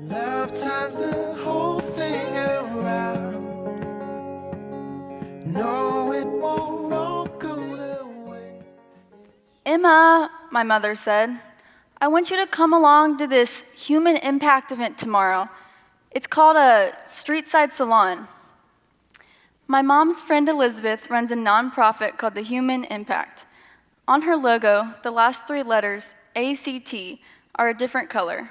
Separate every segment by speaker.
Speaker 1: Love turns the whole thing around. No, it won't all go the way.
Speaker 2: Emma, my mother said, I want you to come along to this human impact event tomorrow. It's called a street side salon. My mom's friend Elizabeth runs a nonprofit called the Human Impact. On her logo, the last 3 letters, ACT, are a different color.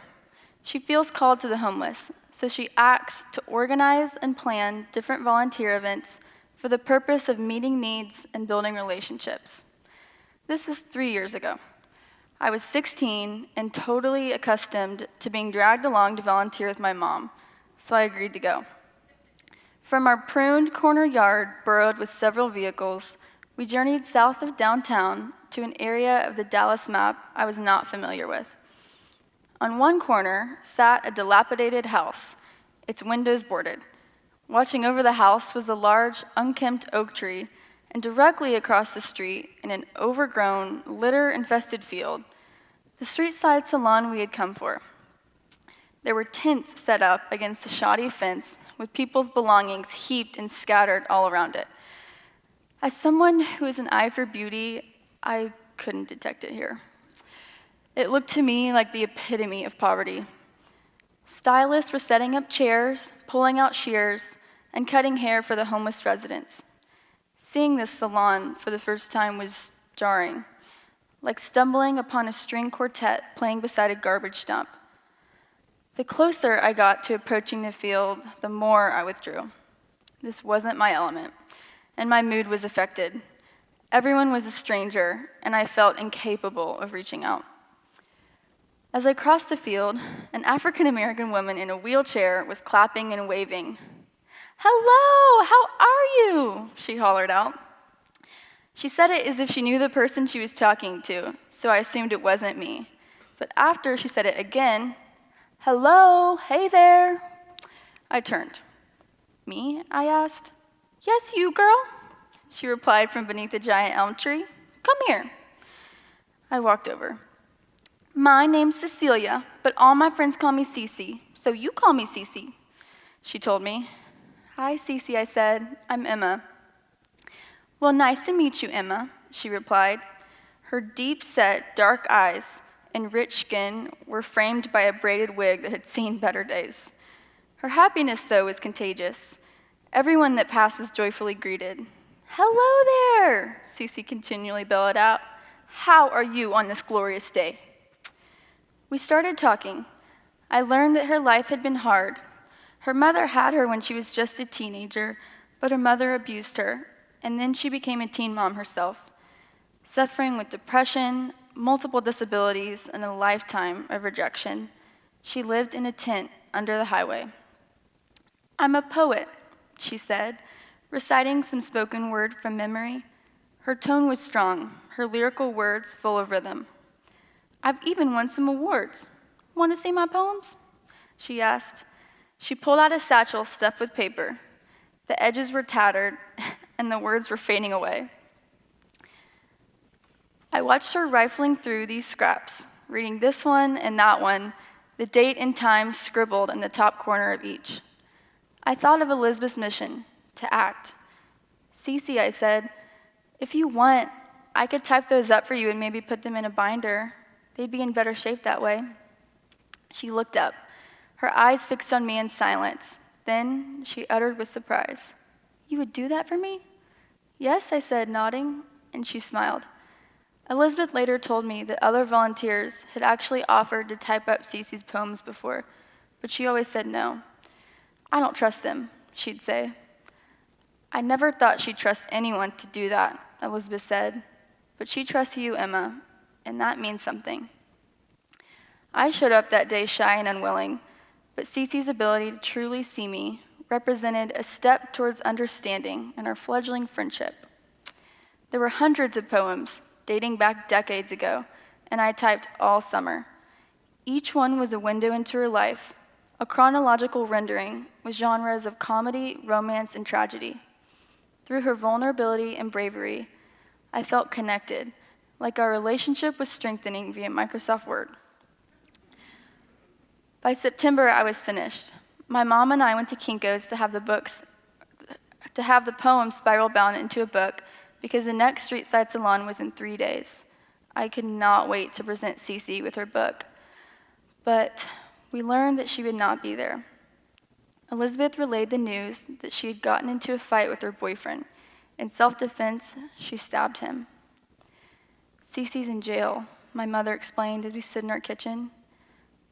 Speaker 2: She feels called to the homeless, so she acts to organize and plan different volunteer events for the purpose of meeting needs and building relationships. This was 3 years ago. I was 16 and totally accustomed to being dragged along to volunteer with my mom, so I agreed to go. From our pruned corner yard burrowed with several vehicles, we journeyed south of downtown to an area of the Dallas map I was not familiar with. On one corner sat a dilapidated house, its windows boarded. Watching over the house was a large, unkempt oak tree, and directly across the street, in an overgrown, litter-infested field, the street-side salon we had come for. There were tents set up against the shoddy fence, with people's belongings heaped and scattered all around it. As someone who has an eye for beauty, I couldn't detect it here. It looked to me like the epitome of poverty. Stylists were setting up chairs, pulling out shears, and cutting hair for the homeless residents. Seeing this salon for the first time was jarring, like stumbling upon a string quartet playing beside a garbage dump. The closer I got to approaching the field, the more I withdrew. This wasn't my element, and my mood was affected. Everyone was a stranger, and I felt incapable of reaching out. As I crossed the field, an African-American woman in a wheelchair was clapping and waving. "Hello, how are you?" she hollered out. She said it as if she knew the person she was talking to, so I assumed it wasn't me. But after she said it again, "Hello, hey there," I turned. "Me?" I asked. "Yes, you, girl," she replied from beneath a giant elm tree. "Come here." I walked over. "My name's Cecilia, but all my friends call me Cece, so you call me Cece," she told me. "Hi, Cece," I said. "I'm Emma." "Well, nice to meet you, Emma," she replied. Her deep-set, dark eyes and rich skin were framed by a braided wig that had seen better days. Her happiness, though, was contagious. Everyone that passed was joyfully greeted. "Hello there," Cece continually bellowed out. "How are you on this glorious day?" We started talking. I learned that her life had been hard. Her mother had her when she was just a teenager, but her mother abused her, and then she became a teen mom herself, suffering with depression, multiple disabilities, and a lifetime of rejection. She lived in a tent under the highway. "I'm a poet," she said, reciting some spoken word from memory. Her tone was strong, her lyrical words full of rhythm. "I've even won some awards. Want to see my poems?" she asked. She pulled out a satchel stuffed with paper. The edges were tattered, and the words were fading away. I watched her rifling through these scraps, reading this one and that one, the date and time scribbled in the top corner of each. I thought of Elizabeth's mission, to act. "Cece," I said, "if you want, I could type those up for you and maybe put them in a binder. They'd be in better shape that way." She looked up, her eyes fixed on me in silence. Then she uttered with surprise, "You would do that for me?" "Yes," I said, nodding, and she smiled. Elizabeth later told me that other volunteers had actually offered to type up Cece's poems before, but she always said no. "I don't trust them," she'd say. "I never thought she'd trust anyone to do that," Elizabeth said, "but she trusts you, Emma, and that means something." I showed up that day shy and unwilling, but Cece's ability to truly see me represented a step towards understanding in our fledgling friendship. There were hundreds of poems dating back decades ago, and I typed all summer. Each one was a window into her life, a chronological rendering with genres of comedy, romance, and tragedy. Through her vulnerability and bravery, I felt connected, like our relationship was strengthening via Microsoft Word. By September, I was finished. My mom and I went to Kinko's to have the poem spiral bound into a book because the next Street Side Salon was in 3 days. I could not wait to present Cece with her book. But we learned that she would not be there. Elizabeth relayed the news that she had gotten into a fight with her boyfriend. In self-defense, she stabbed him. Cece's in jail, my mother explained as we stood in our kitchen.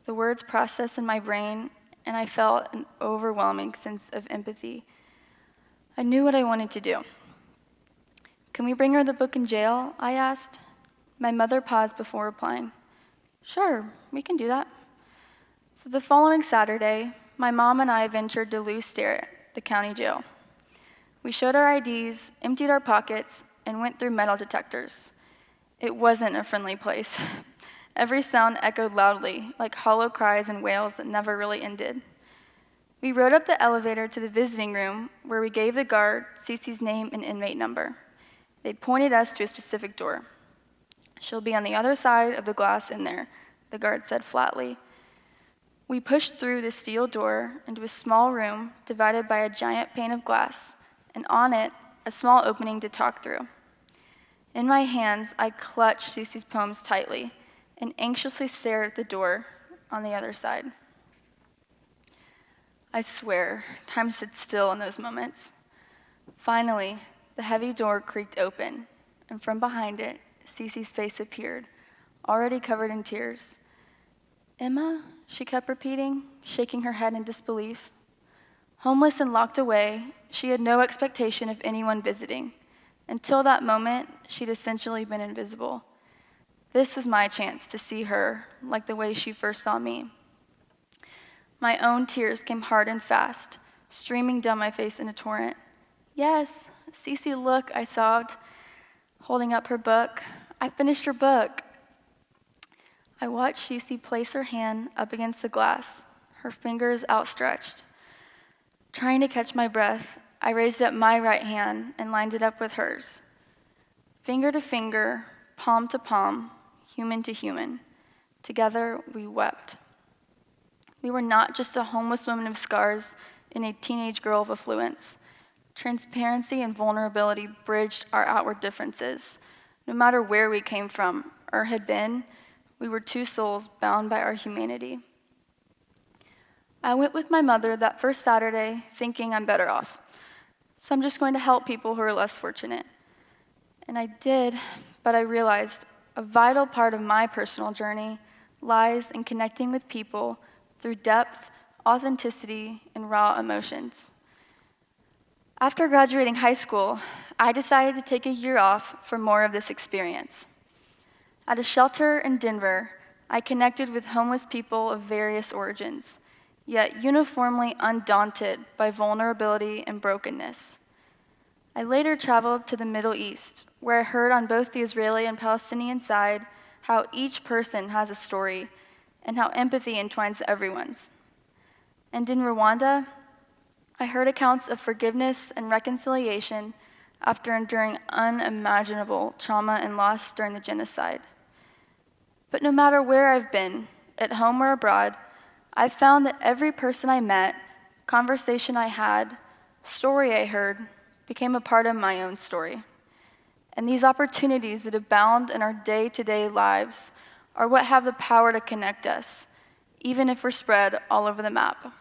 Speaker 2: The words processed in my brain, and I felt an overwhelming sense of empathy. I knew what I wanted to do. Can we bring her the book in jail? I asked. My mother paused before replying. Sure, we can do that. So the following Saturday, my mom and I ventured to Lew Sterrett, the county jail. We showed our IDs, emptied our pockets, and went through metal detectors. It wasn't a friendly place. Every sound echoed loudly, like hollow cries and wails that never really ended. We rode up the elevator to the visiting room, where we gave the guard Cece's name and inmate number. They pointed us to a specific door. She'll be on the other side of the glass in there, the guard said flatly. We pushed through the steel door into a small room divided by a giant pane of glass, and on it, a small opening to talk through. In my hands, I clutched Cece's poems tightly and anxiously stared at the door on the other side. I swear, time stood still in those moments. Finally, the heavy door creaked open, and from behind it, Cece's face appeared, already covered in tears. Emma, she kept repeating, shaking her head in disbelief. Homeless and locked away, she had no expectation of anyone visiting. Until that moment, she'd essentially been invisible. This was my chance to see her like the way she first saw me. My own tears came hard and fast, streaming down my face in a torrent. Yes, Cece, look, I sobbed, holding up her book. I finished her book. I watched Cece place her hand up against the glass, her fingers outstretched. Trying to catch my breath, I raised up my right hand and lined it up with hers. Finger to finger, palm to palm, human to human. Together, we wept. We were not just a homeless woman of scars and a teenage girl of affluence. Transparency and vulnerability bridged our outward differences. No matter where we came from or had been, we were two souls bound by our humanity. I went with my mother that first Saturday thinking I'm better off. So I'm just going to help people who are less fortunate. And I did, but I realized a vital part of my personal journey lies in connecting with people through depth, authenticity, and raw emotions. After graduating high school, I decided to take a year off for more of this experience. At a shelter in Denver, I connected with homeless people of various origins, yet uniformly undaunted by vulnerability and brokenness. I later traveled to the Middle East, where I heard on both the Israeli and Palestinian side how each person has a story and how empathy entwines everyone's. And in Rwanda, I heard accounts of forgiveness and reconciliation after enduring unimaginable trauma and loss during the genocide. But no matter where I've been, at home or abroad, I've found that every person I met, conversation I had, story I heard, became a part of my own story. And these opportunities that abound in our day-to-day lives are what have the power to connect us, even if we're spread all over the map.